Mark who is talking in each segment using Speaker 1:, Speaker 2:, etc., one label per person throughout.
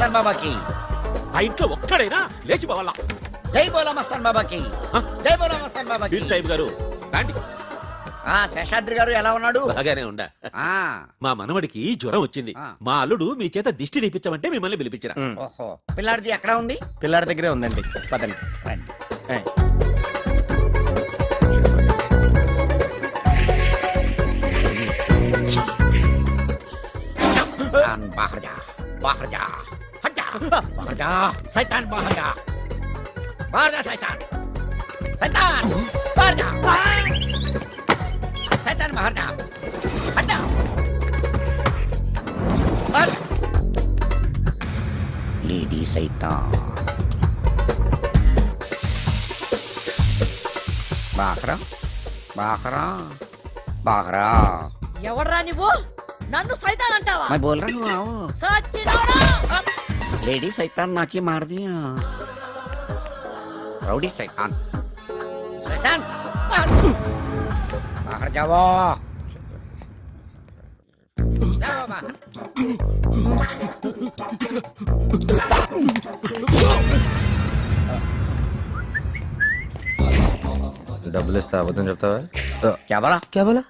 Speaker 1: మస్తాన్ బాబాకి.
Speaker 2: ఆ ఇంట్లో ఒక్కడైనా లేచి పోవాలా?
Speaker 1: జై బోలా మస్తాన్ బాబాకి. జై బోలా మస్తాన్ బాబాకి.
Speaker 2: పీర్ సాహిబ్ గారు రండి.
Speaker 1: శేషాద్రి గారు ఎలా ఉన్నాడు?
Speaker 2: బాగానే ఉండా. మా మనవడికి జ్వరం వచ్చింది. మా అల్లుడు మీ చేత దిష్టి తీపించమంటే మిమ్మల్ని పిలిపించరా.
Speaker 1: ఓహో, పిల్లాడిది ఎక్కడ ఉంది?
Speaker 3: పిల్లాడి దగ్గరే ఉందండి, పదండి.
Speaker 1: రండి. बाहर जा, बाहर जा, हट जा, बाहर जा, शैतान बाहर जा, बाहर जा शैतान, शैतान बाहर जा, शैतान बाहर जा, हट जा, बाहर जा, लेडी शैतान, बाहरा, बाहरा, बाहरा.
Speaker 4: ఎవర్రా నువ్వు? నన్ను సైతాన్ అంటావా?
Speaker 1: मैं बोल रहा हूँ.
Speaker 4: సచ్చినోడా!
Speaker 1: लेडी शैतान नाकी मार दिया. राउडी शैतान, शैतान बाहर जाओ, जाओ बाहर.
Speaker 5: డబ్బులు ఇస్తా అబద్ధం చెప్తావా?
Speaker 1: क्या बोला?
Speaker 5: క్యా బోలా?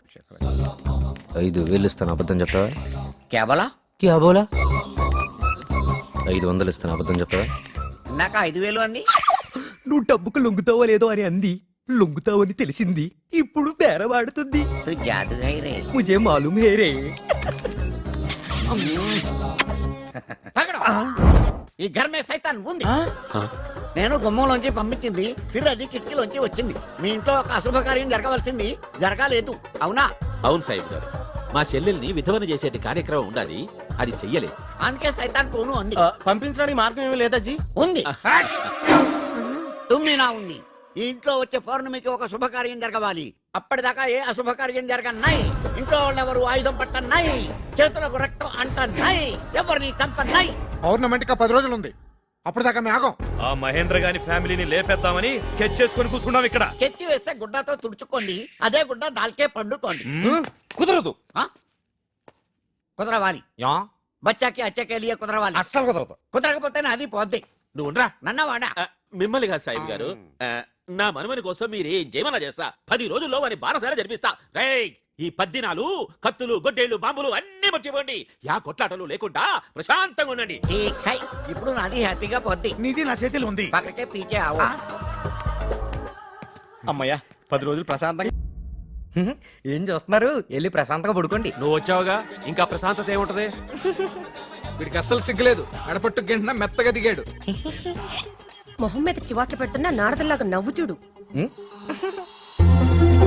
Speaker 5: 5,000 ఇస్తాను అబద్ధం చెప్తావా?
Speaker 1: क्या बोला?
Speaker 5: క్యా బోలా? 500 ఇస్తాను అబద్ధం చెప్తావా?
Speaker 1: ఇందాక 5,000 అంది.
Speaker 3: నువ్వు డబ్బుకు లొంగుతావో లేదో అని అంది, లొంగుతావని తెలిసింది, ఇప్పుడు బేరవాడుతుంది.
Speaker 1: तू जादूगर रे.
Speaker 3: ముజే మాలూమ్ హే రే.
Speaker 1: పకడో. ఈ घर में शैतान ఉంది. నేను గుమ్మంలోంచి పంపించింది, ఫిర్ అది కిటికీలోంచి వచ్చింది. మీ ఇంట్లో ఒక అశుభకార్యం జరగవలసింది జరగాలేదు, అవునా?
Speaker 2: అవును సాహిబ్ గారు, మా చెల్లెల్ని విధవన చేసేటి కార్యక్రమం ఉండాలి, అది చెయ్యలేదు.
Speaker 1: అందుకే సైతాన్ పోను అంది.
Speaker 3: పంపించడానికి మార్గం ఏమీ లేదా జీ?
Speaker 1: ఉంది, తుమ్మినా ఉంది. ఈ ఇంట్లో వచ్చే పౌర్ణమికి ఒక శుభకార్యం జరగవాలి. అప్పటిదాకా ఏ అశుభకార్యం జరగన్నాయి. ఇంట్లో వాళ్ళెవరు ఆయుధం పట్టన్నాయి, చేతులకు రక్తం అంటన్నాయి, ఎవరిని చంపన్నాయి.
Speaker 6: పౌర్ణమికి 10 రోజులు ఉంది, అప్పుడు దాకా మేము ఆగం.
Speaker 7: ఆ మహేంద్ర గాని ఫ్యామిలీని లేపేద్దామని స్కెచ్ చేసుకుని కూర్చున్నాం ఇక్కడ.
Speaker 1: స్కెచ్ వేస్తే గుడ్డతో తుడుచుకోండి, అదే గుడ్డ దాల్కే పండుకోండి.
Speaker 7: కుదరదు.
Speaker 1: కుదరవాలి. బచ్చాకి అచ్చకే లియే కుదరవాలి.
Speaker 7: అస్సలు కుదరదు.
Speaker 1: కుదరకపోతే నాది పోద్ది.
Speaker 2: నువ్వు ఉండరా.
Speaker 1: నన్నవాడా
Speaker 2: మిమ్మల్ని కాదు సాహిబ్ గారు, నా మనమని కోసం మీరేం చేయమన్నా చేస్తా. 10 రోజుల్లో వారి బారసాల జరిపిస్తా. రేయ్, ఈ 10 దినాలు కత్తులు, గొడ్డేళ్లు, బాంబులు అన్ని మర్చిపోండి. యా కొట్లాటలు లేకుండా ప్రశాంతంగా ఉండండి.
Speaker 1: ఠీక్ హై. ఇప్పుడు నాది హ్యాపీగా పోద్ది.
Speaker 6: నీది నా చేతిలో ఉంది.
Speaker 1: పక్కకే పీచే ఆవో.
Speaker 3: అమ్మయ్యా, 10 రోజులు ప్రశాంతంగా. ఏం చూస్తున్నారు? వెళ్ళి ప్రశాంతంగా పడుకోండి.
Speaker 7: నువ్వు వచ్చావుగా, ఇంకా ప్రశాంతత ఏముంటది?
Speaker 8: వీడికి అస్సలు సిగ్గులేదు, అడపట్టు గంట మెత్తగా దిగాడు.
Speaker 4: మొహం మీద చివాట్లు పెడుతున్నా నారదల్లాగా నవ్వు చూడు.